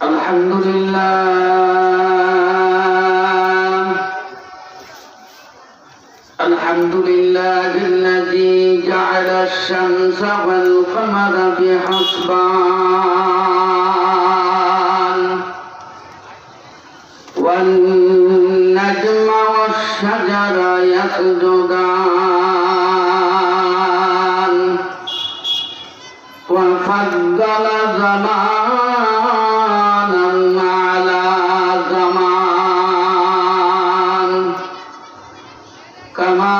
الحمد لله الذي جعل الشمس والقمر بحسبان والنجم والشجر يسجدان وفضل زمانا على زمان كما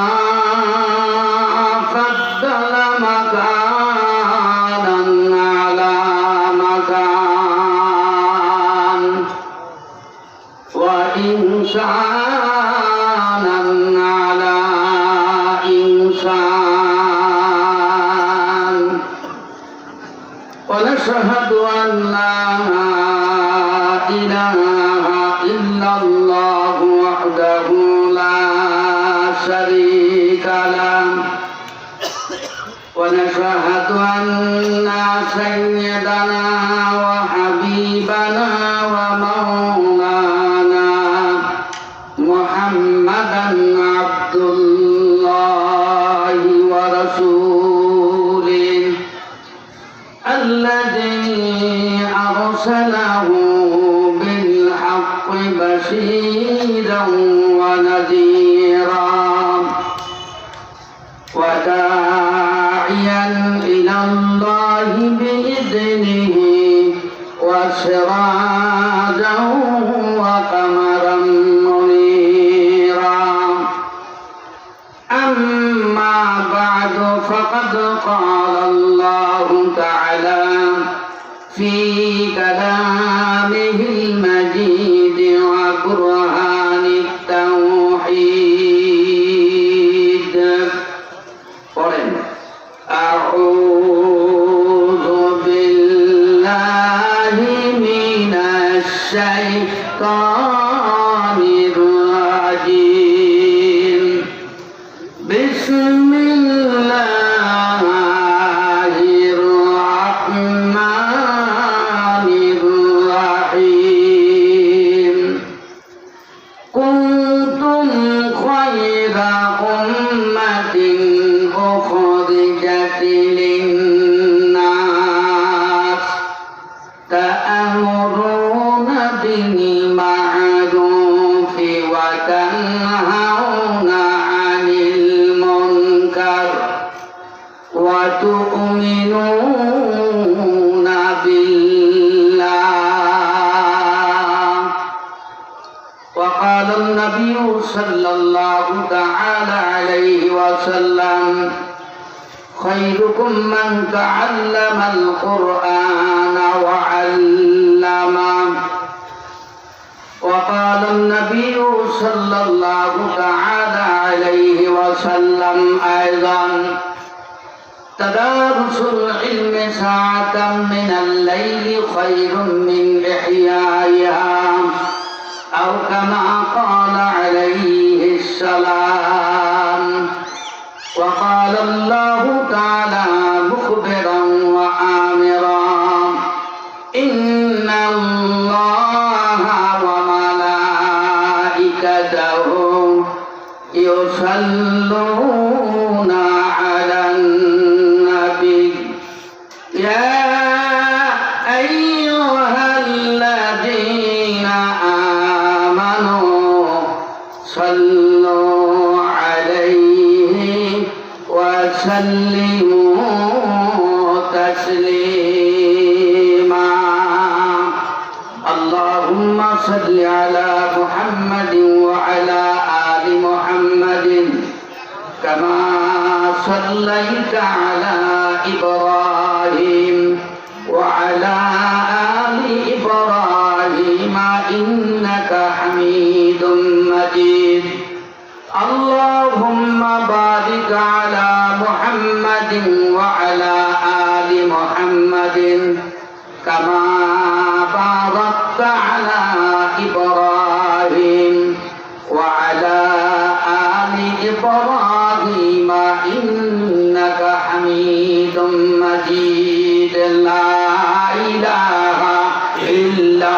فضل مكانا على مكان وإنسانا على إنسان ونشهد أن لا إله إلا الله وحده لا شريك له ونشهد أن سيدنا وحبيبنا ومولانا محمدا عبد الله ورسوله الذي أرسله بالحق بشيرا ونذيرا وداعيا إلى الله بإذنه وسراجا وقمرا منيرا أما بعد فقد قال الله تعالى في كلامه المجيد وبرهان التوحيد أعوذ بالله من الشيطان الرجيم بسم الله الرحمن الرحيم كنتم خير أمة أخرجت للناس تأمرون بالمعروف وتنهون عن المنكر وتؤمنون بالله وقال النبي صلى الله تعالى عليه وسلم خيركم من تعلم القرآن وعلمه وقال النبي صلى الله تعالى عليه وسلم أيضا تدارس العلم ساعة من الليل خير من إحيائها أو كما قال عليه السلام وقال الله تعالى مخبرا وآمرا إن الله وملائكته يصلون على النبي يا أيها الذين آمنوا صلوا عليه وسلموا تسليما اللهم صل على محمد وعلى آل محمد كما صليت على إبراهيم وعلى آل إبراهيم إنك حميد مجيد اللهم بارك على محمد وعلى آل محمد كما باركت على إبراهيم وعلى آل إبراهيم إنك حميد مجيد لا إله إلا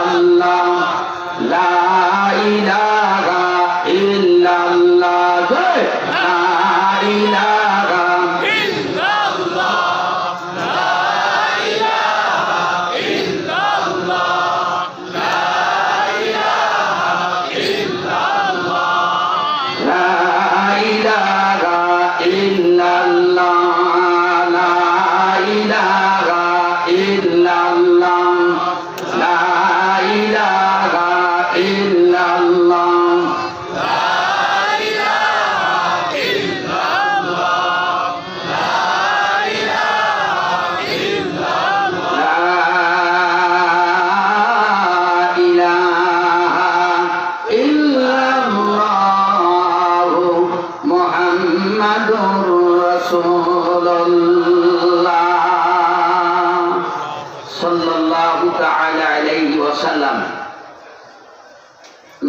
সাল্লাল্লাহু তাআলা আলাইহি ওয়াসাল্লাম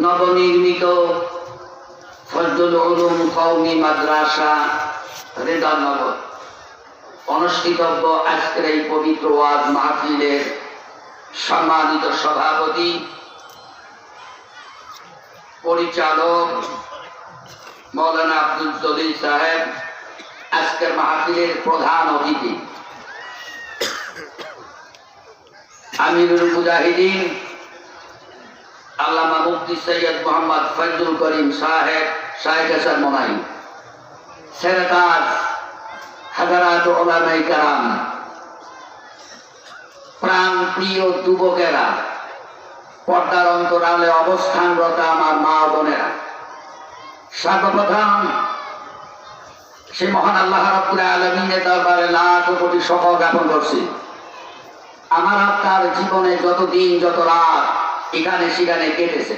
নবনির্মিত ফজলুল উলুম কওমি মাদ্রাসা রেদানগর অনুষ্ঠিতব্য আজকের এই পবিত্র ওয়াজ মাহফিলের সম্মানিত সভাপতি, পরিচালক মৌলানা আব্দুল জলিল সাহেব, আজকের মাহফিলের প্রধান অতিথি আমিরুল মুজাহিদিন আল্লামা মুফতি সৈয়দ মোহাম্মদ ফজলুল করিম সাহেব, শায়েখ হাসান মোনাই, সেরেতাজ হাজারাত উলামায়ে কেরাম, প্রাণ প্রিয় যুবকেরা, পর্দার অন্তরালে অবস্থানরত আমার মা বোনেরা, সর্বপ্রথম সে মহান আল্লাহ রাব্বুল আলামিনের দরবারে লাখ কোটি শুকর জ্ঞাপন করছি। আমার আপনার জীবনে যত দিন যত রাত এখানে সেখানে কেটেছে,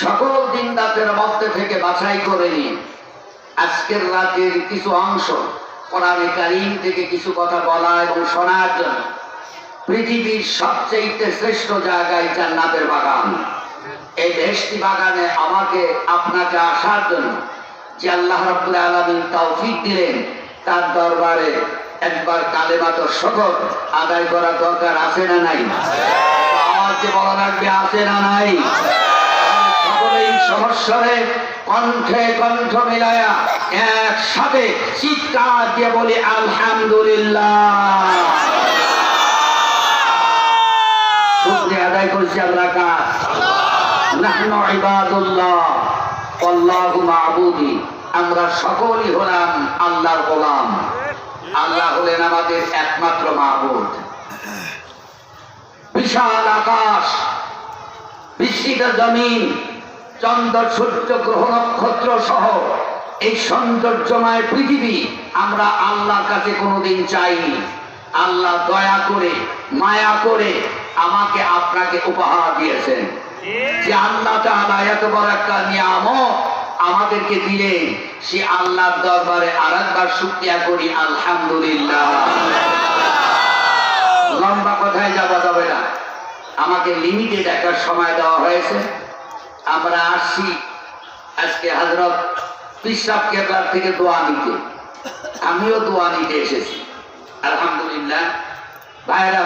সকল দিন রাতের মধ্যে থেকে বাছাই করে নিয়ে আজকের রাতের কিছু অংশ কোরআনে কারীম থেকে কিছু কথা বলা এবং শোনার জন্য পৃথিবীর সবচেয়ে শ্রেষ্ঠ জায়গায় জান্নাতের বাগান, এই বেহেশতি বাগানে আমাকে আপনাকে আসার জন্য যে আল্লাহ রাব্বুল আলামিন তৌফিক দিলেন, তার দরবারে একবার কালেমাতুর শুকর আদায় করা দরকার আছে না নাই? আওয়াজে বলা লাগবে আছে না নাই? সকলেই সমস্যারে কণ্ঠে কণ্ঠ মিলায়া একসাথে চিৎকার দিয়ে বলি আলহামদুলিল্লাহ। শুকরিয়া আদায় করছি আমরা কার? নাহনু ইবাদুল্লাহ আল্লাহু মা'বুদি, আমরা সকলেই হলাম আল্লাহর গোলাম। আল্লাহ হলেন আমাদের একমাত্র মা'বুদ। বিশাল আকাশ, বিস্তৃত জমিন, চন্দ্র সূর্য গ্রহ নক্ষত্র সহ এই সৌন্দর্যময় পৃথিবী আমরা আল্লাহর কাছে কোনোদিন চাইনি। আল্লাহ দয়া করে মায়া করে আমাকে আপনাকে উপহার দিয়েছেন। যে আল্লাহ তাআলা এত বড় একটা নিয়ামত আমাদেরকে দিলেন, সে আল্লাহর দরবারে আরেকবার শুকরিয়া করি আলহামদুলিল্লাহ। লম্বা কথায় যাওয়া যাবে না, আমাকে লিমিটেড একটা সময় দেওয়া হয়েছে। আমরা আসছি আজকে হযরত পীর সাহেব কেবলার থেকে দোয়া নিতে, আমিও দোয়া নিতে এসেছি আলহামদুলিল্লাহ। ভাইরা,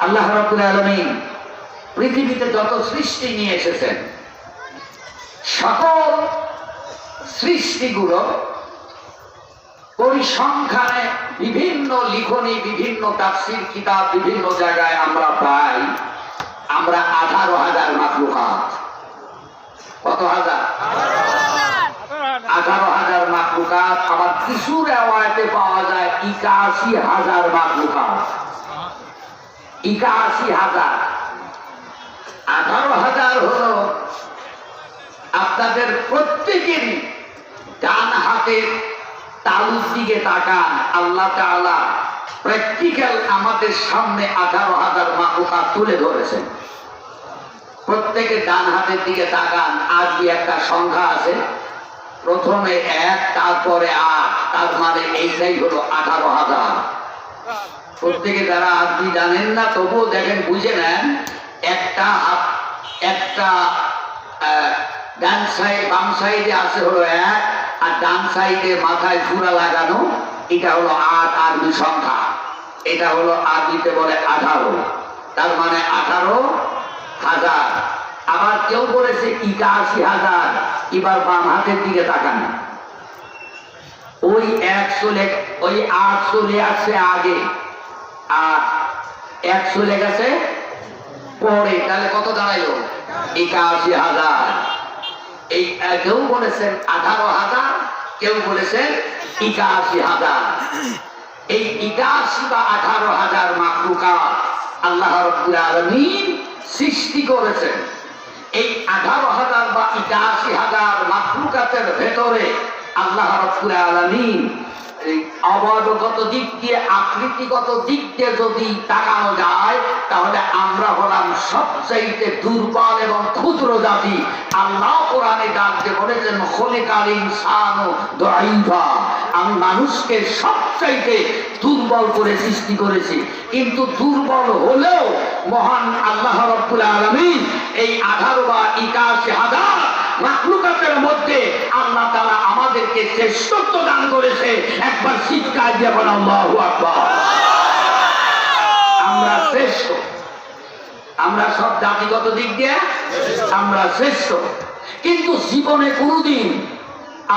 আল্লাহ রাব্বুল আলামিন পৃথিবীতে যত সৃষ্টি নিয়ে এসেছেন, সকল সৃষ্টিগুলো পরিসংখ্যানে বিভিন্ন লিখনি, বিভিন্ন তাফসীর কিতাব, বিভিন্ন জায়গায় আমরা পাই আমরা 18,000 মাখলুকাত। কত হাজার? 18,000 মাখলুকাত। আবার কিছু রিওয়ায়াতে পাওয়া যায় 81,000 মাখলুকাত। 81,000। 18,000 হলো আপনাদের প্রত্যেকেরই ডান হাতের তালুর দিকে তাকান, আল্লাহ তাআলা প্র্যাকটিক্যাল আমাদের সামনে 18,000 মাখলুকাত তুলে ধরেছেন। প্রত্যেকের ডান হাতের দিকে তাকান। আরবি একটা সংখ্যা আছে, প্রথমে 1 তারপরে 8, তার মানে এইটাই হলো 18,000। প্রত্যেকে যারা আরবি জানেন না তবুও দেখেন, বুঝে নেন, একটা ডান সাইড বাম সাইডে আছে হলো 1, আর ডান সাইডে মাথায় চূড়া লাগানো এটা হলো 8 আরবি সংখ্যা। এটা হলো আরবিতে বলে 18, তার মানে 18,000। আবার কেউ বলেছে 81,000। এবার বাম হাতের দিকে তাকান, ওই 8 চলে আসছে আগে আর 1 চলে গেছে পরে, তাহলে কত দাঁড়াইলো? 81,000। এই কেউ বলেছেন 18,000, কেউ বলেছেন 81,000। এই 81 বা 18,000 মাখলুকাত আল্লাহ রাব্বুল আলামিন সৃষ্টি করেছেন। এই 18,000 বা 81,000 মাখলুকাতের ভেতরে আল্লাহ রাব্বুল আলামিন এই অবয়বগত দিক দিয়ে আকৃতিগত দিক দিয়ে যদি তাকানো যায় তাহলে আমরা হলাম সবচাইতে দুর্বল এবং ক্ষুদ্র জাতি। আল্লাহ কোরআনে ডাকতে বলেছেন খলিকাল ইনসানু দাঈফা, আমি মানুষকে সবচাইতে দুর্বল করে সৃষ্টি করেছি। কিন্তু দুর্বল হলেও মহান আল্লাহ রাব্বুল আলামিন এই 18 বা 81 হাজার মাখলুকাতের মধ্যে আল্লাহ তাআলা আমাদেরকে শ্রেষ্ঠত্ব দান করেছে। একবার চিৎকার দিয়ে বলেন আল্লাহু আকবার। আমরা শ্রেষ্ঠ, আমরা সব জাতিগত দিক দিয়ে আমরা শ্রেষ্ঠ। কিন্তু জীবনে কোনদিন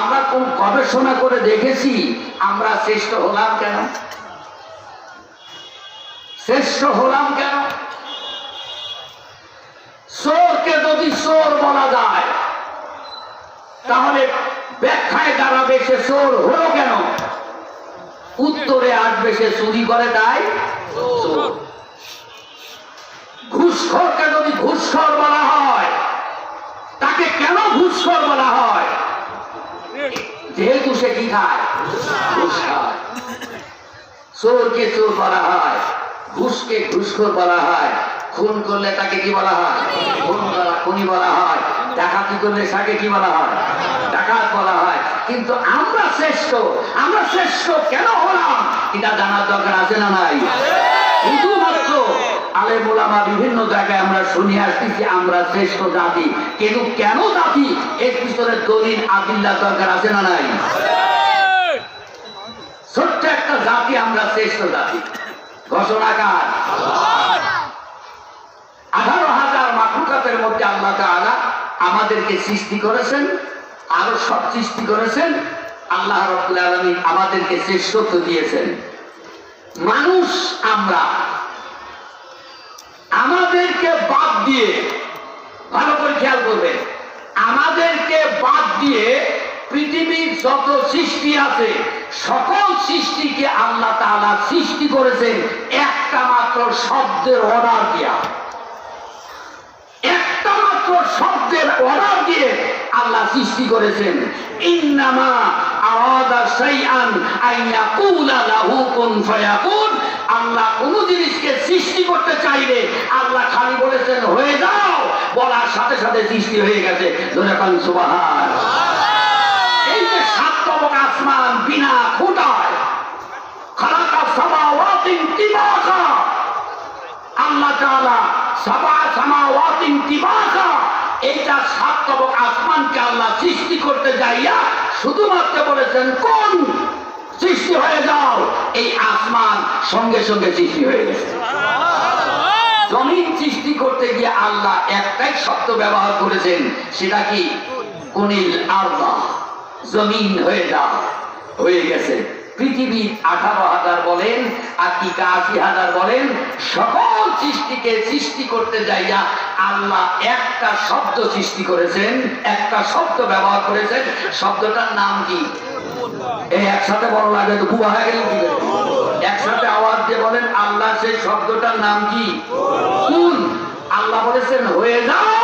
আমরা কোন গবেষণা করে দেখেছি আমরা শ্রেষ্ঠ হলাম কেন? শ্রেষ্ঠ হলাম কেন? চোরকে যদি চোর বলা যায় তাহলে ব্যাখ্যায় দাঁড়াবে সে চোর হলো কেন? উত্তরে আসবে সে চুরি করে তাই চোর। ঘুষখোরকে যদি ঘুষখোর বলা হয় তাকে কেন ঘুষখোর বলা হয়? যেহেতু সে কি খায়? ঘুষ খায়। চোরকে চোর বলা হয়, ঘুষকে ঘুষখোর বলা হয়। খুন করলে তাকে কি বলা হয়? খুনি বলা হয়। ডাকাতি করলে তাকে কি বলা হয়? ডাকাত বলা হয়। কিন্তু আমরা শ্রেষ্ঠ, আমরা শ্রেষ্ঠ কেন হলাম এটা জানার দরকার আছে না নাই? শুধুমাত্র আলেম ওলামা বিভিন্ন জায়গায় আমরা শুনে আসতেছি আমরা শ্রেষ্ঠ জাতি, কিন্তু কেন জাতি এর পিছনে দলিল আদিল্লার দরকার আছে না নাই? ছোট্ট একটা জাতি, আমরা শ্রেষ্ঠ জাতি। ঘোষণাকার 18,000 মাখলুকাতের মধ্যে আল্লাহ তাআলা আমাদেরকে সৃষ্টি করেছেন, আরো সব সৃষ্টি করেছেন। আল্লাহ রাব্বুল আলামিন আমাদেরকে শ্রেষ্ঠত্ব দিয়েছেন। মানুষ আমরা, আমাদেরকে বাদ দিয়ে, ভালো করে খেয়াল করবেন, আমাদেরকে বাদ দিয়ে পৃথিবীর যত সৃষ্টি আছে সকল সৃষ্টিকে আল্লাহ তাআলা সৃষ্টি করেছেন একটা মাত্র শব্দের অর্ডার দিয়া। একটা মাত্র শব্দের অর্ডার দিয়ে আল্লাহ সৃষ্টি করেছেন। ইন্নামা আরাদা শাইআন আইয়াকুলা লাহু কুন ফায়াকুন। আল্লাহ কোন জিনিসকে সৃষ্টি করতে চাইলে আল্লাহ খালি বলেছেন হয়ে যাও, বলার সাথে সাথে সৃষ্টি হয়ে গেছে। ধরে কান সুবহানাল্লাহ। এই যে 7 তবক আসমান বিনা খুঁটায় খালাকা সামাওয়াতিন তিবাকা, আল্লাহ তাআলা সাবা সামাওয়াতিন তিবাকা, এইটা 7 তবক আসমানকে আল্লাহ সৃষ্টি করতে যাইয়া শুধুমাত্র বলেছেন কোন সৃষ্টি হয়ে যাও, এই আসমান সঙ্গে সঙ্গে সৃষ্টি হয়ে গেছে। জমিন সৃষ্টি করতে গিয়ে আল্লাহ একটাই শব্দ ব্যবহার করেছেন, সেটা কি? কুনিল আরদা, জমিন হয়ে যাও, হয়ে গেছে। পৃথিবীর 18,000 বলেন আর কি 81,000 বলেন, সকল সৃষ্টিকে সৃষ্টি করতে যাইয়া আল্লাহ একটা শব্দ সৃষ্টি করেছেন, একটা শব্দ ব্যবহার করেছেন। শব্দটার নাম কি? এই একসাথে বড় লাগে তো বুয়া হয়ে গেল কি? একসাথে আওয়াজ দিয়ে বলেন আল্লাহ, সেই শব্দটার নাম কি? কুন। আল্লাহ বলেছেন হয়ে যাও,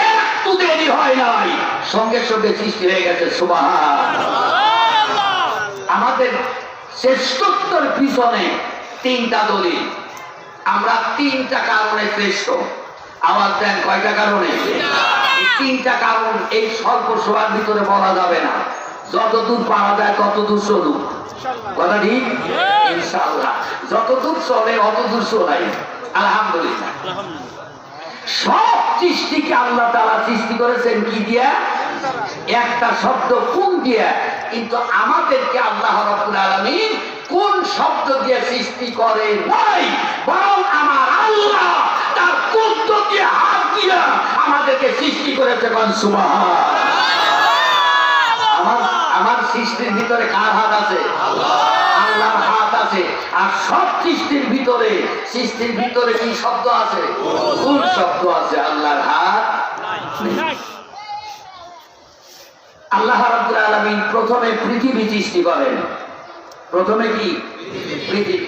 একটু দেরি হয় নাই, সঙ্গে সঙ্গে সৃষ্টি হয়ে গেছে। সুবহানাল্লাহ। আমাদের শ্রেষ্ঠত্বের পিছনে 3টা দলিল। আমরা 3টা কারণে শ্রেষ্ঠ। আওয়াজ দেন, কয়টা কারণে? এই 3টা কারণ এই স্বল্প সময়ের ভিতরে বলা যাবে না। যতদূর পারা যায় ততদূর চলুক, কথা ঠিক? ইনশাআল্লাহ যতদূর চলে অতদূর চলাই। আলহামদুলিল্লাহ। সব সৃষ্টিকে আল্লাহ তাআলা সৃষ্টি করেছেন কি দিয়া? একটা শব্দ কোন দিয়া। কিন্তু আমাদেরকে আল্লাহ রাব্বুল আলামিন কোন শব্দ দিয়ে সৃষ্টি করে নাই, বরং আমার আল্লাহ তার কুদরত দিয়ে হাত দিয়া আমাদেরকে সৃষ্টি করেছে। সুবহানাল্লাহ। আমার সৃষ্টির ভিতরে কার হাত আছে? আল্লাহর হাত আছে। আর সব সৃষ্টির ভিতরে কি শব্দ আছে? কোন শব্দ আছে? আল্লাহর হাত নাই। আল্লাহ রাব্বুল আলামিন প্রথমে পৃথিবী সৃষ্টি করেন। প্রথমে কি? পৃথিবী।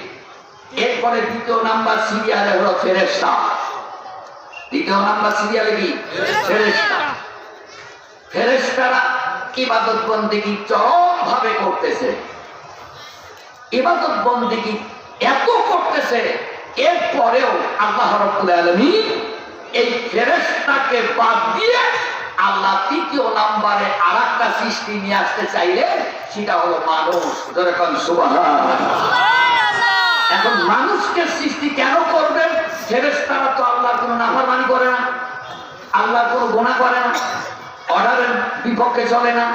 এরপরে দ্বিতীয় নাম্বার সিরিয়ালে হলো ফেরেশতা। দ্বিতীয় নাম্বার সিরিয়ালে কি? ফেরেশতা। ফেরেশতারা ইবাদত বন্দেগী চরম ভাবে করতেছে। ইবাদত বন্দেগী এত করতেছে, এরপরেও আল্লাহ রাব্বুল আলামিন এই ফেরেশতাকে বাদ দিয়ে আল্লাহ তৃতীয় নম্বরে আর একটা সৃষ্টি নিয়ে আসতে চাইলে সেটা হলো মানুষ। যেরকম সুবহানাল্লাহ। এখন মানুষকে সৃষ্টি কেন করবেন? ফেরেশতারা তো আল্লাহর কোনো নাফরমানি করে না, আল্লাহর কোনো গুনাহ করে না, অর্ডারের বিপক্ষে চলে না,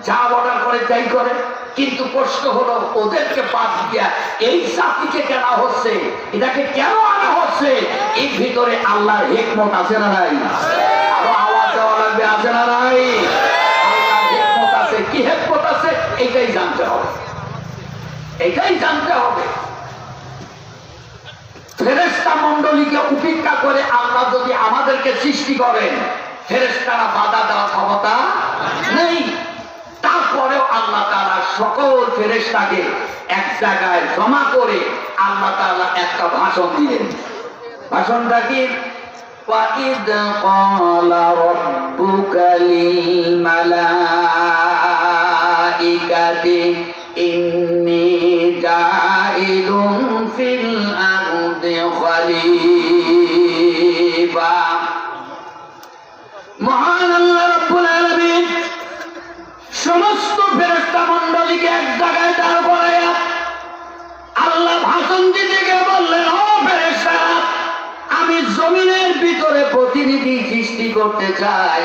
যা অর্ডার করে তাই করে। কিন্তু প্রশ্ন হলো ওদেরকে বাদ দিয়া এই জাতিকে কেন হচ্ছে, এটাকে কেন আনা হচ্ছে? এর ভিতরে আল্লাহর হিকমত আছে না নাই? আরো আওয়াজ দেওয়া লাগবে, আছে না নাই? আল্লাহর হিকমত আছে। কি হিকমত আছে? এইটাই জানতে হবে, এইটাই জানতে হবে। ফেরেশতা মণ্ডলীকে উপেক্ষা করে আল্লাহ যদি আমাদেরকে সৃষ্টি করেন, ফেরেশতারা বাধা দেওয়ার ক্ষমতা নেই। তারপরেও আল্লাহ তাআলা সকল ফেরেশতাকে এক জায়গায় জমা করে আল্লাহ তাআলা একটা ভাষণ দিলেন। ভাষণটা কি? وَإِذْ قَالَ رَبُّكَ لِلْمَلَائِكَةِ إِنِّي جَاعِلٌ فِي الْأَرْضِ خَلِيفَةً। মহান আল্লাহ রাব্বুল আলামিন সমস্ত ফেরেশতা মণ্ডলীকে এক জায়গায় দাঁড় করাইয়া আল্লাহ ভাষণ দিতে গিয়ে বললেন, ও ফেরেশতারা, আমি জমিনের ভিতরে প্রতিনিধি সৃষ্টি করতে চাই।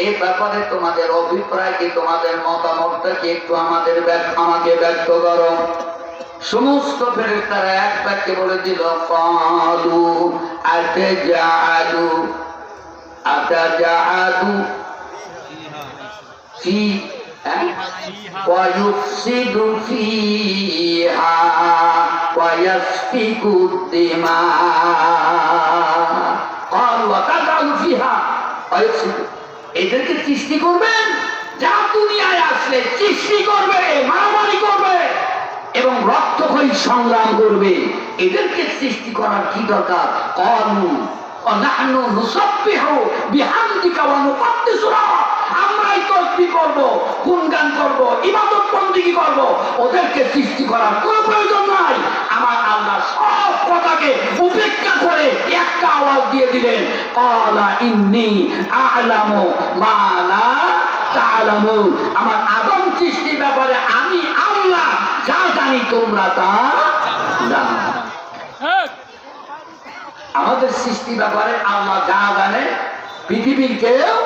এই ব্যাপারে তোমাদের অভিপ্রায় কি, তোমাদের মতামতটা কি একটু আমাকে ব্যক্ত করো। সমস্ত ফেরেশতারা এক বাক্যে বলে দিল, ক্বালু আতাজাআলু ফি ويفسد فيها ويسفك الدماء قالوا وتجعل فيها ويفسد। এদেরকে সৃষ্টি করবেন, যা দুনিয়ায় আসলে সৃষ্টি করবে, মারামারি করবে এবং রক্তক্ষয়ী সংগ্রাম করবে। এদেরকে সৃষ্টি করার কি দরকার? ক্বালু নাহনু নুসাব্বিহু বিহামদিকা ওয়া নুকদ্দিসু লাক। আমরাই তাসবিহ করব, গুণগান করব, ইবাদত বন্দেগী করব, ওদেরকে সৃষ্টি করার কোনো প্রয়োজন নাই। আমার আল্লাহ সব কথাকে উপেক্ষা করে একটা আওয়াজ দিয়ে দিলেন, ক্বালা ইন্নী আ'লামু মা লা তা'লামুন। আমার আদম সৃষ্টির ব্যাপারে আমি আল্লাহ যা জানি তোমরা তা জানো না। আমাদের সৃষ্টি ব্যাপারে আল্লাহ যা জানে পৃথিবীর কেউ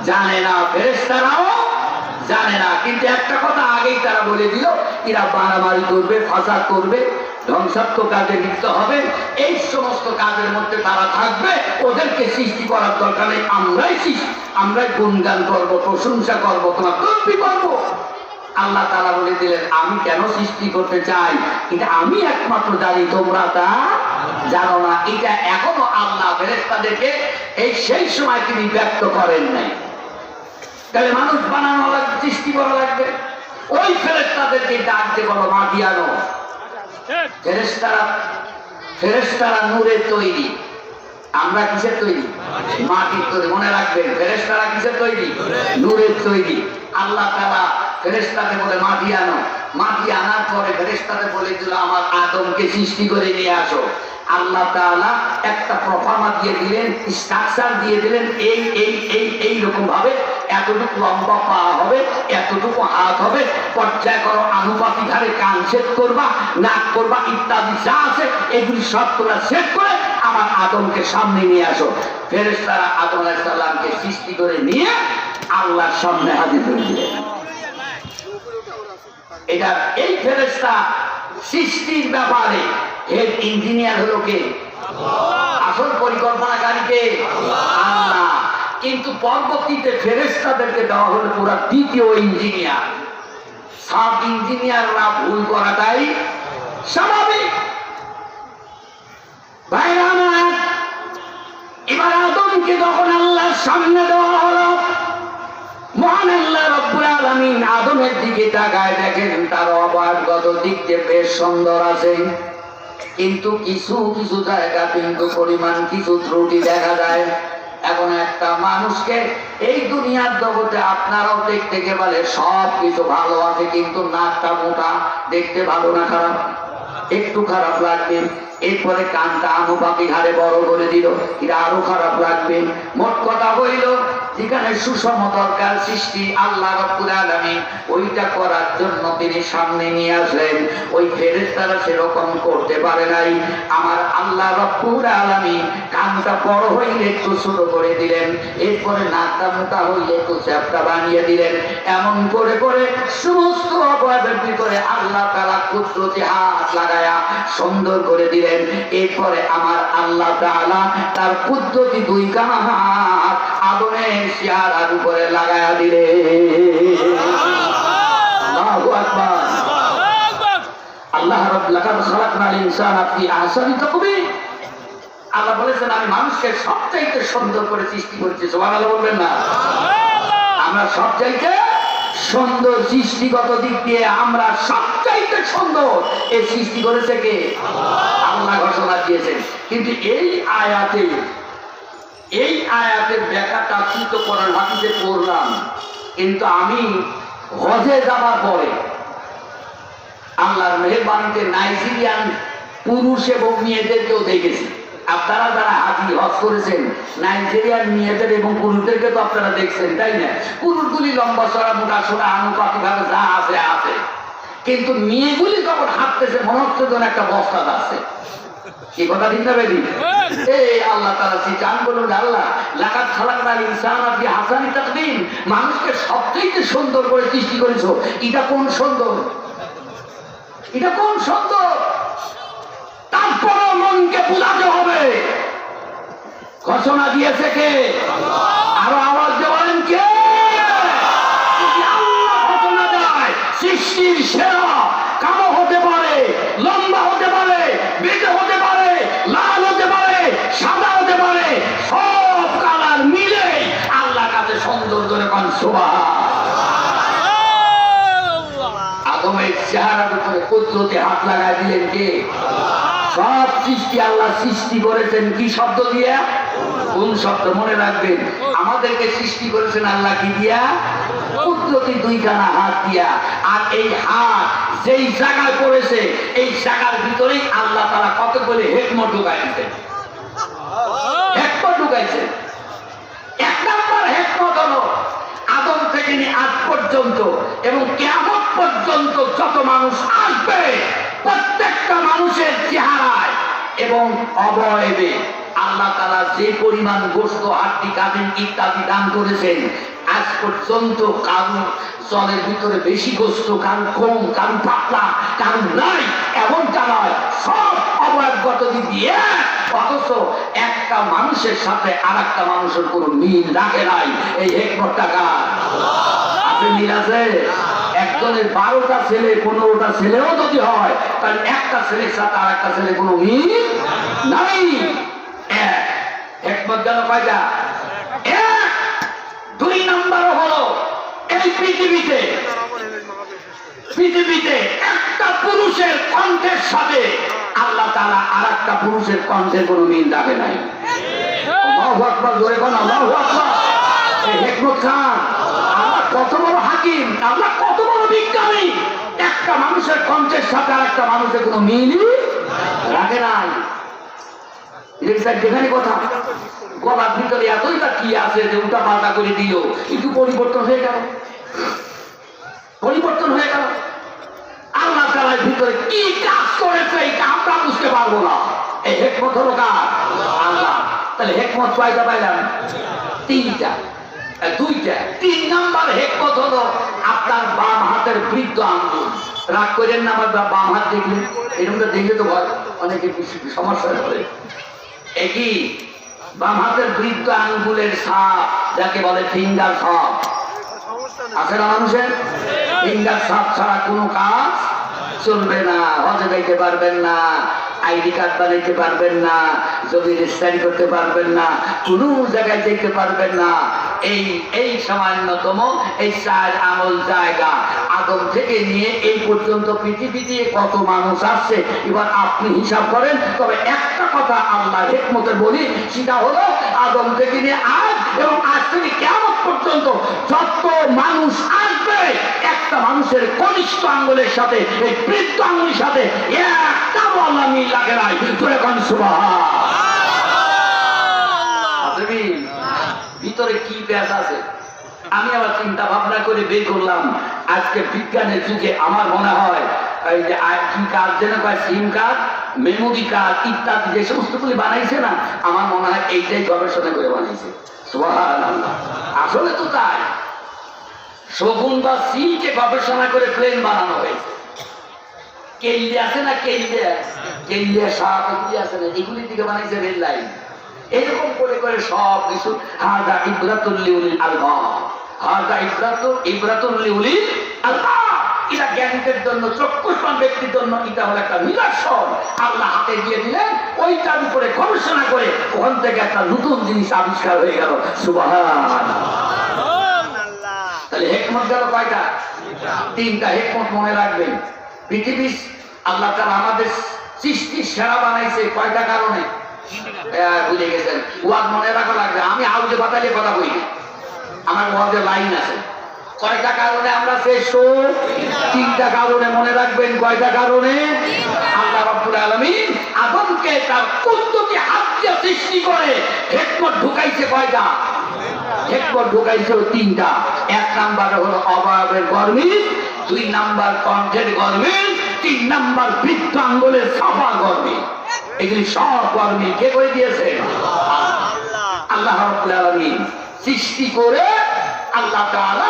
জানে না, ফেরেশতারাও জানে না। কিন্তু একটা কথা আগেই তারা বলে দিল, এরা মারামারি করবে, ফাসাদ করবে, ধ্বংসাত্মক কাজে লিপ্ত হবে, এই সমস্ত কাজের মধ্যে তারা থাকবে। ওদেরকে সৃষ্টি করার দরকার নেই, আমরাই গুণগান করবো, প্রশংসা করবো, তোমার তসবিহ করবো। আল্লাহ তাআলা বলে দিলেন, আমি কেন সৃষ্টি করতে চাই এটা আমি একমাত্র জানি, তোমরা তা জানো না। এটা এখনো আল্লাহ ফেরেশতাদেরকে সেই সময় তিনি ব্যক্ত করেন নাই। তাহলে মানুষ বানানো লাগবে, সৃষ্টি করা লাগবে। ওই ফেরেশতাদেরকে ডাকতে বলো, মাটি আনো। ফেরেশতারা নূরের তৈরি, আমরা কিসের তৈরি? মাটির তৈরি। মনে রাখবেন, ফেরেশতারা কিসের তৈরি? নূরের তৈরি। আল্লাহ তাআলা ফেরেশতাকে বলে মাটি আনো। মাটি আনার পরে ফেরেশতাকে বলে দিল, আমার আদমকে সৃষ্টি করে নিয়ে আসো। আল্লাহ তাআলা একটা প্রফর্মা দিয়ে দিলেন, স্ট্রাকচার দিয়ে দিলেন, এই রকম ভাবে এতটুকু লম্বা পা হবে, এতটুকু হাত হবে, পর্যায় করো, আনুপাতিক হারে কান সেট করবা, নাক করবা, ইত্যাদি যা আছে এগুলি সব তোমরা সেট করে আমার আদমকে সামনে নিয়ে আসো। ফেরেশতারা আদম আলাইহিস সালামকে সৃষ্টি করে নিয়ে আল্লাহর সামনে হাজির করে দিলেন। এটা এই ফেরেশতা সৃষ্টির ব্যাপারে এর ইঞ্জিনিয়ার হলো কে? আসল পরিকল্পনাকারী কে? আল্লাহ। কিন্তু পরবর্তীতে ফেরেশতাদেরকে দেওয়া হলো পুরা দ্বিতীয় ইঞ্জিনিয়ার। সব ইঞ্জিনিয়াররা ভুল করাটাই স্বাভাবিক। ভাইরা আমার, এবার আদমকে যখন আল্লাহর সামনে দেওয়া হলো, মহান আল্লাহ রাব্বুল আলামিন আদমের দিকে তাকায় দেখেন তার অবাকগত দিক দিয়ে বেশ সুন্দর আছে, কিন্তু কিছু কিছু জায়গা কিন্তু পরিমাণ কিছু ত্রুটি দেখা যায়। এখন একটা মানুষকে এই দুনিয়ার জগতে আপনারাও দেখতে গেলে সব কিছু ভালো আছে, কিন্তু নাকটা মোটা, দেখতে ভালো না খারাপ? একটু খারাপ লাগবে। এরপরে কানটা আনুপাতিক হারে বড় করে দিল, এটা আরো খারাপ লাগবে। মোট কথা হইল, যেখানে সুষম দরকার সৃষ্টি আল্লাহ রাব্বুল আলামিন ওইটা করার জন্য তিনি সামনে নিয়ে আসলেন। ওই ফেরেশতারা সেরকম করতে পারে নাই। আমার আল্লাহ রাব্বুল আলামিন কানটা বড় হইলে একটু ছোট করে দিলেন, এরপরে নাকটা মোটা হইলে একটু চ্যাপ্টা বানিয়ে দিলেন। এমন করে করে সমস্ত অবয়বের ভিতরে আল্লাহ তাআলা কুদরতি হাত লাগায়া সুন্দর করে দিলেন। এরপরে আমার আল্লাহ তাআলা তার কুদরতি দুই কানা হাত আদমের চেহারার উপরে লাগায়া দিলেন। আল্লাহু আকবার। আল্লাহ রাব্বুল লাকাদ খালাকনাল ইনসানা ফি আহসানি তাকওয়িম। আল্লাহ বলেছেন আমি মানুষকে সবচাইতে সুন্দর করে সৃষ্টি করেছি। সুবহানাল্লাহ বলবেন না? আমরা সবচাইতে সুন্দর, সৃষ্টিগত দিক দিয়ে আমরা সবচাইতে সুন্দর। এই সৃষ্টি করেছে কে? আল্লাহ ঘোষণা দিয়েছেন। কিন্তু এই আয়াতের ব্যাখ্যাটা চিত্ত করার হাতিতে পড়লাম, কিন্তু আমি হজে যাবার পরে আল্লাহর মেহেরবানিতে নাইজেরিয়ান পুরুষ এবং মেয়েদেরকেও দেখেছি। আপনারা যারা হাজি হজ করেছেন, নাইজেরিয়ান মেয়েদের এবং পুরুষদেরকে তো আপনারা দেখছেন, তাই না? পুরুষগুলি লম্বা চড়া মোটা সোটা আনুপাতিকভাবে যা আছে আছে, কিন্তু মেয়েগুলি যখন হাঁটতেছে মনে হচ্ছে যেন একটা বস্তা আছে। কি কথা ঠিক না বেদি? এই আল্লাহ তাআলা চিন্তান করুন, আল্লাহ লাকাদ খালাকনাল ইনসানা ফি আহসানি তাকওয়িম, মানুষকে সবচেয়ে সুন্দর করে সৃষ্টি করেছো। এটা কোন সুন্দর? এটা কোন সুন্দর? তারপরও মনকে বুঝাতে হবে। ঘোষণা দিয়েছে কে? আরো আওয়াজ দেবেন কে? আল্লাহ ঘোষণা দেয় সৃষ্টির সেরা কালো হতে পারে, লম্বা হতে পারে, বেঁটে হতে পারে, লাল হতে পারে, সাদা হতে পারে, সব কালার মিলে আল্লাহ কাছে সুন্দর করে কোন আদমের চেহারার উপরে কুদরতে হাত লাগাই দিলেন কে? সব সৃষ্টি আল্লাহ সৃষ্টি করেছেন কি শব্দ দিয়া? কোন শব্দ? মনে রাখবেন, আমাদেরকে সৃষ্টি করেছেন আল্লাহ কি দিয়া? কুদরতি দুইখানা হাত দিয়া। আর এই হাত যেই জায়গায় পড়েছে এই জায়গার ভিতরেই আল্লাহ তাআলা কত বলে হিকমত ঢুকাইছেন। হিকমত ঢুকাইছেন। এক নম্বর হিকমত হলো আদম থেকে নিয়ে আজ পর্যন্ত এবং কিয়ামত পর্যন্ত যত মানুষ আসবে প্রত্যেকটা মানুষের চেহারায় এবং অবয়বে আল্লাহ তাআলা যে পরিমাণ গোশত, হাড্ডি, কাঁদিন ইত্যাদি দান করেছেন, আজ পর্যন্ত কারো জলের ভিতরে বেশি গোশত, কারো কম, কারো পাতলা, কারো নাই, এমনটা নয়। সব অবয়বগত দিক দিয়ে, অথচ একটা মানুষের সাথে আর একটা মানুষের কোনো মিল রাখে নাই। এই হিকমতটা কার? আছে মিল আছে? একজনের 12টা ছেলে 15টা ছেলেও যদি হয়, তাহলে একটা ছেলের সাথে আর একটা ছেলে কোনো মিল নাই। হিকমত গেল কয়টা? এক। দুই নম্বর হলো এই পৃথিবীতে একটা পুরুষের কণ্ঠের সাথে আল্লাহ তাআলা আর একটা পুরুষের কণ্ঠের কোনো মিল রাখে নাই। আল্লাহু আকবার, জোরে বলেন আল্লাহু আকবার। এই হিকমত খান, আল্লাহ কত বড় হাকিম, আল্লাহ কত বড় বিজ্ঞানী। একটা মানুষের কণ্ঠের সাথে আর একটা মানুষের কোনো মিলই রাখে নাই। যেখানে কথা গলার ভিতরে এতইটা কি আছে যে উল্টা পাল্টা করে দিল, একটু পরিবর্তন হয়ে গেল। আল্লাহ তাআলার ভিতরে কি কাজ করেছে এটা আমরা বুঝতে পারবো না। এই হিকমত হলো কার? আল্লাহ। তাহলে হিকমত কয়টা পাইলাম? তিনটা, দুইটা। 3 নাম্বার হিকমত হলো আপনার বাম হাতের বৃদ্ধ আঙ্গুল। রাগ করেন না, আমার বাম হাত দেখলে এরকম দেখলে তো ভয় অনেকে সমস্যা করে। একই বাম হাতের বৃদ্ধ আঙ্গুলের ছাপ, যাকে বলে ফিঙ্গার ছাপ, আছে না মানুষের? ফিঙ্গার ছাপ ছাড়া কোনো কাজ চলবে না, হজে যাইতে পারবেন না, আইডি কার্ড বানাইতে পারবেন না, জমি রেজিস্ট্রি করতে পারবেন না, কোনো জায়গায় যেতে পারবেন না। এই সামান্যতম এই 4 আঙুল জায়গা আদম থেকে নিয়ে এই পর্যন্ত পৃথিবী দিয়ে কত মানুষ আসছে এবার আপনি হিসাব করেন। তবে একটা কথা আল্লাহ হিকমতে বলি, সেটা হলো আদম থেকে নিয়ে আজ এবং আজ থেকে কিয়ামত পর্যন্ত যত মানুষ আসবে একটা মানুষের কনিষ্ঠ আঙ্গুলের সাথে এই বৃদ্ধ আঙ্গুলের সাথে একটা আল্লাহ মিল লাগে নাই। তোরে কোন সুবহান ভিতরে কি ব্যাস আছে। আমি আবার চিন্তা ভাবনা করে বের করলাম, আজকে বিজ্ঞানের যুগে আমার মনে হয় এই যে কি কার্ড যেন পায়, সিম কার্ড, মেমোরি কার্ড ইত্যাদি যে সমস্তগুলি বানাইছে না, আমার মনে হয় এইটাই গবেষণা করে বানাইছে। সুবহানাল্লাহ, আসলে তো তাই। শগুন বা সিমকে গবেষণা করে প্লেন বানানো হয়েছে। কেল্লি আছে না, কেল্লিয়া সাপ এগুলি আছে না, এগুলির দিকে বানাইছে রেল লাইন। এরকম করে করে সব কিছু হাদা ইবরাতুল লিউলিল আলবাব, হাদা ইবরাতুল লিউলিল আলবাব। এটা জ্ঞানীদের জন্য, চক্ষুষ্মান ব্যক্তির জন্য এটা হলো একটা নিদর্শন। আল্লাহ হাতে দিয়ে দিলেন, ওইটার উপরে গবেষণা করে ওখান থেকে একটা নতুন জিনিস আবিষ্কার হয়ে গেল। সুবহানাল্লাহ। তাহলে হিকমত গেল কয়টা? 3টা হিকমত মনে রাখবেন। পৃথিবী আল্লাহ তাআলা আমাদের সৃষ্টির সেরা বানাইছে কয়টা কারণে? বুঝে গেছেন, ওয়াজ মনে রাখা লাগবে। আমি আউজে বাতালে কথা বলি, আমার ওয়াজে লাইন আছে। কয়টা কারণে আমরা শ্রেষ্ঠ? 3টা কারণে মনে রাখবেন। কয়টা কারণে? আল্লাহ রাব্বুল আলামিন আদমকে তার কুদরতি হাত দিয়ে সৃষ্টি করে হিকমত ঢুকাইছে কয়টা? হিকমত ঢুকাইছে 3টা। 1 নাম্বার হলো অবয়বের গরমিল, 2 নাম্বার কণ্ঠের গরমিল, 3 নাম্বার বৃদ্ধ আঙ্গুলের সাফা গরমিল। এগুলি সব গরমিল কে করে দিয়েছে? আল্লাহ রাব্বুল আলামিন সৃষ্টি করে আল্লাহ তাআলা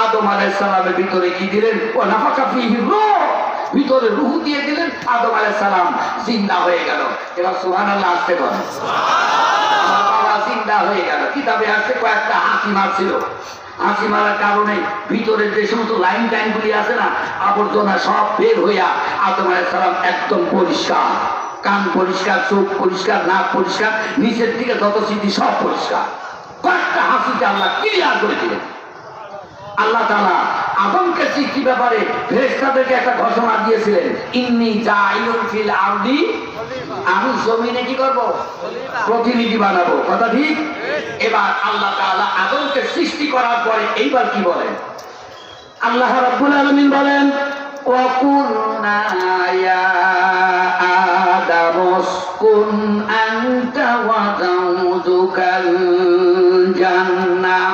আদম আলাইহিস সালামের ভিতরে কি দিলেন? ওয়া নাফাকা ফীহি রূহ, ভিতরে রূহ দিয়ে দিলেন। আদম আলাইহিস সালাম জিন্দা হয়ে গেল। এবার সুবহানাল্লাহ আসতে বলেন। সুবহানাল্লাহ, জিন্দা হয়ে গেল। কিতাবে আছে কয়েকটা হাসি মারছিল। হাসি মারার কারণে ভিতরে যে সমস্ত লাইন টাইনগুলি আছে না, আবর্জনা সব বের হইয়া আদম আলাইহিস সালাম একদম পরিষ্কার, কান পরিষ্কার, চোখ পরিষ্কার, নাক পরিষ্কার, নিচের দিকে যত স্মৃতি সব পরিষ্কার। কয়েকটা হাসিতে আল্লাহ ক্লিয়ার করে দিলেন। আল্লাহ তাআলা আদমকে সৃষ্টি ব্যাপারে ফেরেশতাদেরকে একটা ঘোষণা দিয়েছিলেন, ইন্নী জাইলুন ফিল আরদি, আমি জমিনে কি করব? প্রতিনিধি বানাবো। কথা ঠিক? এবার আল্লাহ তাআলা আদমকে সৃষ্টি করার পরে এইবার কি বলেন? আল্লাহ রাব্বুল আলামিন বলেন, ওয়া কুলনা ইয়া আদামু উসকুন আনতা ওয়া যাওজুকাল জান্নাহ।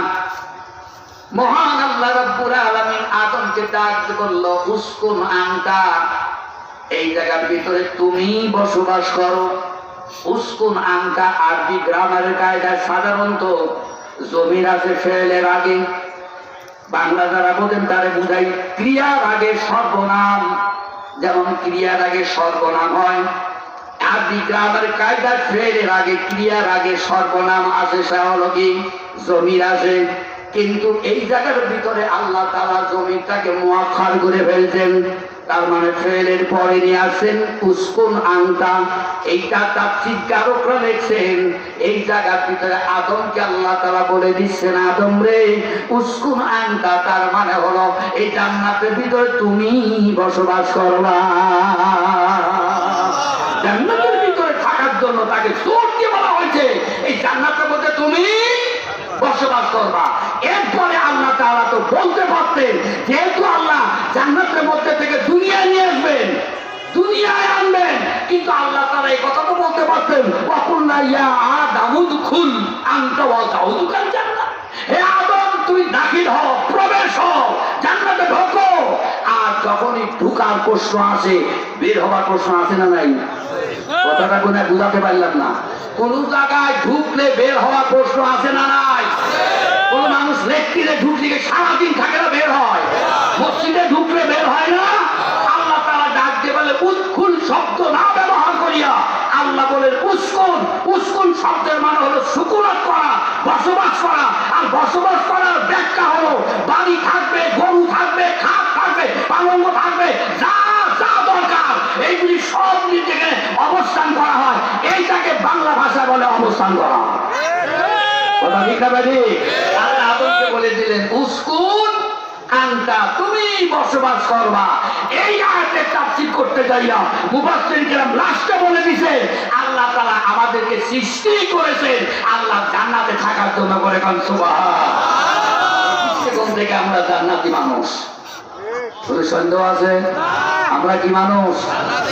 মহান আল্লাহ রাব্বুল আলামিন আদমকে ডাক করলো, উসকুন আনতা, এই জায়গার ভিতরে তুমি বসবাস করো। উসকুন আনতা আরবি গ্রামারের কায়দায় সাধারণত জমির আছে ফেলের আগে, বাংলা যারা বোঝেন তারে বুঝাই ক্রিয়ার আগে সর্বনাম, যেমন ক্রিয়ার আগে সর্বনাম হয়। আরবি গ্রামারের কায়দায় ফেলের আগে, ক্রিয়ার আগে সর্বনাম আসে, সে হলো কি জমির আসে। কিন্তু এই জায়গার ভিতরে আল্লাহ তাআলা জমিটাকে মুআক্খার করে ফেলছেন, তার মানে ফেলের পরে নিয়ে আসেন উসকুন আনতা। এইটা তাফসীরকারকরা লিখছেন, এই জায়গার ভিতরে আদমকে আল্লাহ তাআলা বলে দিচ্ছেন, আদম রে উসকুন আনতা, তার মানে হলো এই জান্নাতের ভিতরে তুমি বসবাস করবা। জান্নাতের ভিতরে থাকার জন্য তাকে জোর দিয়ে বলা হয়েছে এই জান্নাতের মধ্যে তুমি বসবাস করবা। এরপরে আল্লাহ তাআলা তো বলতে পারতেন, যেহেতু আল্লাহ জান্নাতের মধ্যে থেকে দুনিয়ায় নিয়ে আসবেন, দুনিয়ায় আনবেন, কিন্তু আল্লাহ তাআলা এই কথা তো বলতে পারতেন, ওয়াকুলনা ইয়া আদামু দুখুল আনতা ওয়া যাওজুকাল জান্নাহ, হে আদম তুমি দাখিল হও, প্রবেশ হও, জান্নাতে ঢোকো। আর যখনই ঢোকার প্রশ্ন আসে, বের হওয়ার প্রশ্ন আসে না নাই? কথাটা কোন বুঝাতে পারলাম না। কোন জায়গায় ঢুকলে বের হওয়ার প্রশ্ন আসে না নাই? কোন মানুষ লেকটিনে ঢুকলে সারাদিন থাকে না, বের হয়? মসজিদে ঢুকলে বের হয় না? আল্লাহ তাআলা ডাক দিয়ে বলে উদখুল শব্দ না ব্যবহার করিয়া আল্লাহ বলেন উসকুন। উসকুন শব্দের মানে হলো সুকুনত করা, বসবাস করা। আর বসবাস করার ব্যাখ্যা হলো বাড়ি থাকবে, গরু থাকবে, খাট থাকবে, পালঙ্গ থাকবে, যা যা দরকার এইগুলি সব নিজেকে অবশ্য স্থলে অবস্থান করা। কথা ঠিক না ভাই? আল্লাহ আদমকে বলে দিলেন উসকুন আনতা, তুমি বসবাস করবা। এই আয়াতের তাফসীর করতে যাইয়া মুফাসসির কেরাম লাস্টে বলে দিয়েছে আল্লাহ তাআলা আমাদেরকে সৃষ্টি করেছেন আল্লাহ জান্নাতে থাকার জন্য। করে কোন সুবহানাল্লাহ। কোন থেকে আমরা জান্নাতি মানুষ? কোনো সন্দেহ আছে? আমরা কি মানুষ?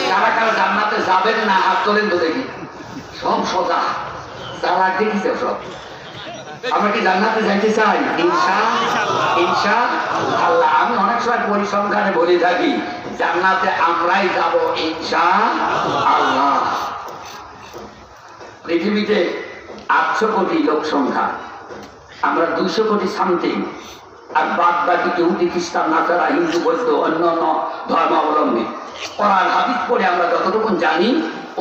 কারা কারা জান্নাতে যাবেন না হাত তোলেন তো দেখি। সব সোজা, যারা দেখিছে সব। আমরা কি জান্নাতে যাইতে চাই? ইনশাআল্লাহ। আমি অনেক সময় পরিসংখ্যানে বলে থাকি জান্নাতে আমরাই যাব ইনশাআল্লাহ। পৃথিবীতে 800 কোটি লোক সংখ্যা, আমরা 200 কোটি সামথিং, আর বাদ বাকি ইহুদি খ্রিস্টান নাসারা হিন্দু বৌদ্ধ অন্য অন্য ধর্মাবলম্বী। কোরআন হাদিস পড়ে আমরা যতটুকু জানি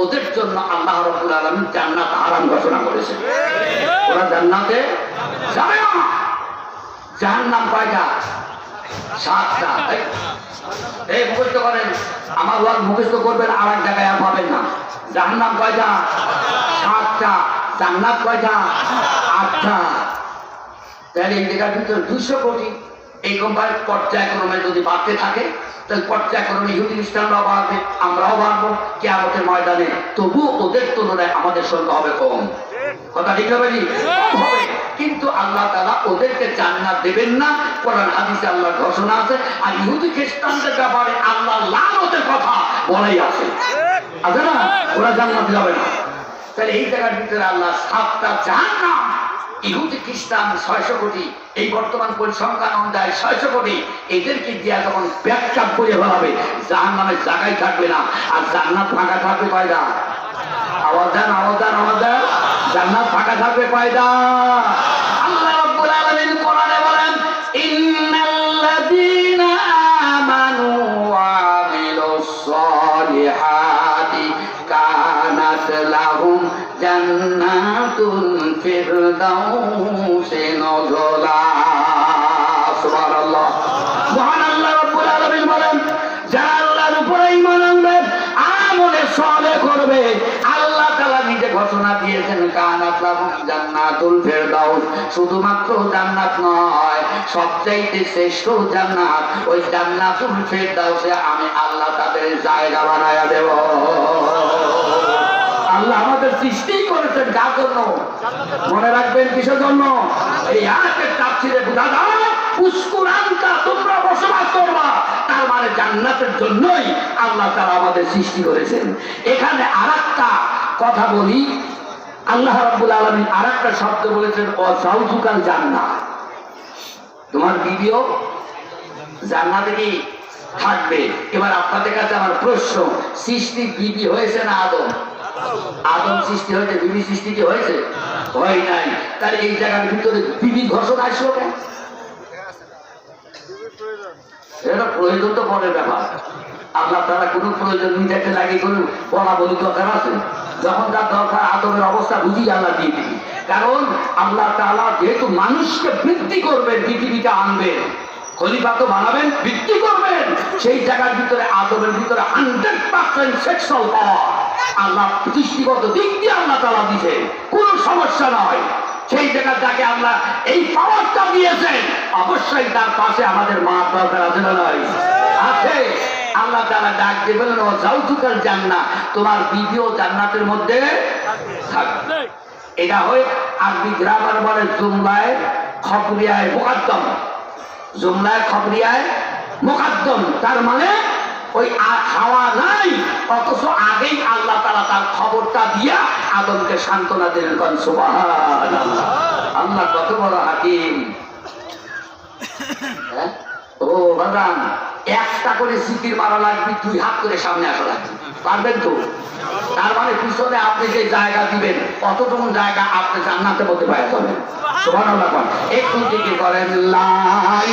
ওদের জন্য আল্লাহ রাব্বুল আলামিন জান্নাত হারাম ঘোষণা করেছে। ওরা জান্নাতে যাবে না। জাহান্নাম কয়টা? 7টা। এই মুখস্থ করেন, আমার ওয়াজ মুখস্থ করবেন, আর এক জায়গায় আর পাবেন না। জাহান্নাম কয়টা? 7টা। জান্নাত কয়টা? 8টা। তাহলে এই জায়গার ভিতরে 200 কোটি। এই কোম্পানির পর্যায়ক্রমে যদি বাড়তে থাকে তাহলে পর্যায়ক্রমে ইহুদি খ্রিস্টানরাও বাড়বে, আমরাও বাড়বো কিয়ামতের ময়দানে। তবু ওদের তুলনায় আমাদের সংখ্যা হবে কম। কথা ঠিক হবে? হবে। কিন্তু আল্লাহ তাআলা ওদেরকে জান্নাত দেবেন না, কোরআন হাদিসে আল্লাহর ঘোষণা আছে। আর ইহুদি খ্রিস্টানদের ব্যাপারে আল্লাহ লানতের কথা বলাই আছে, আছে না? ওরা জান্নাতে যাবে না। তাহলে এই জায়গার ভিতরে আল্লাহ 7টা জাহান্নাম, ইহুদি খ্রিস্টান 600 কোটি, এই বর্তমান পরিসংখ্যান অনুযায়ী 600 কোটি, এদেরকে দিয়া যখন ব্যাখ্যা করে ফেলাবে জাহান্নামের জায়গায় থাকবে না। আর জান্নাত ফাঁকা থাকবে কয়টা? আওয়াজ দেন, আওয়াজ দেন, আওয়াজ দেন। জান্নাত ফাঁকা থাকবে কয়টা? আল্লাহ রাব্বুল আলামিন কোরআনে বলেন ইন্নাল্লাযীনা আমানু ওয়া আমিলুস সালিহাতি কানাত লাহুম জান্নাতুল ফিরদাউসি নুজুলা। সুবহানাল্লাহ। মহান আল্লাহ রাব্বুল আলামিন বলেন যারা আল্লাহর উপরে ঈমান আনবে, আমলে সালেহ করবে, আল্লাহ তাআলা নিজে ঘোষণা দিয়েছেন কানাত লাহুম জান্নাতুল ফিরদাউস। শুধুমাত্র জান্নাত নয়, সবচেয়ে শ্রেষ্ঠ জান্নাত, ওই জান্নাতুল ফিরদাউসে আমি আল্লাহ তাদের জায়গা বানায়া দেব। আল্লাহ আমাদের সৃষ্টি করেছেন কার জন্য? মনে রাখবেন কিসের জন্য? এই আয়াতের তাফসীরে বোঝা যায় উসকুরানকা, তোমরা বসবাস করবা, তার মানে জান্নাতের জন্যই আল্লাহ তাআলা আমাদের সৃষ্টি করেছেন। এখানে আরেকটা কথা বলি, আল্লাহ রাব্বুল আলামিন আরেকটা শব্দ বলেছেন ওয়াজাউজুকাল জান্নাহ। তোমার বিবিও জান্নাতে কি থাকবে। এবার আপনাদের কাছে আমার প্রশ্ন, সৃষ্টি বিবি হয়েছে না আদম? আদম সৃষ্টি হয়েছে, বিবি সৃষ্টি কি হয়েছে? হয় নাই। তাহলে এই জায়গার ভিতরে বিবি ঘোষণা আসলো কেন? এটা প্রয়োজন তো পরের ব্যাপার। আল্লাহ তাআলা কোনো প্রয়োজন নিজেকে লাগিয়ে কোনো বলা বলি দরকার আছে? যখন তার দরকার আদমের অবস্থা বুঝি আল্লাহ দিয়ে দিবি। কারণ আল্লাহ তাআলা যেহেতু মানুষকে বৃদ্ধি করবেন, পৃথিবীতে আনবেন, খলিফা তো বানাবেন, বৃদ্ধি করবেন, সেই জায়গার ভিতরে আদমের ভিতরে 100% সেক্সুয়াল পাওয়ার আল্লাহ দৃষ্টিগত দিক দিয়ে আল্লাহ তাআলা দিয়েছেন, কোনো সমস্যা নয়। সেই জায়গা যাকে আল্লাহ এই পাওয়ারটা দিয়েছেন, অবশ্যই তার পাশে আমাদের মা দরকার আছে না? নয়, আছে। আল্লাহ তাআলা ডাক দিয়ে বলেন ওয়াজাউজুকাল জান্নাহ, তোমার বিবিও জান্নাতের মধ্যে থাকবে। এটা হয় আরবি গ্রামার বলে জুমলায়ে খবরিয়ায়ে মুকদ্দম। জুমলায়ে খবরিয়ায়ে মুকদ্দম, তার মানে ওই হাওয়া নাই, অথচ আগেই আল্লাহ তাআলা তার খবরটা দিয়া আদমকে সান্ত্বনা দিলেন। কোন সুবহানাল্লাহ। আল্লাহ কত বড় হাকিম। ও বাজান, একটা করে জিকির মারা লাগবে, 2 হাত করে সামনে আসা লাগবে, পারবেন তো? তার মানে পিছনে আপনি যে জায়গা দিবেন অতটুকু জায়গা আপনি জান্নাতের মধ্যে পাওয়া যাবেন। সুবহানাল্লাহ। একটু জিকির করেন লা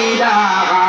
ইলাহা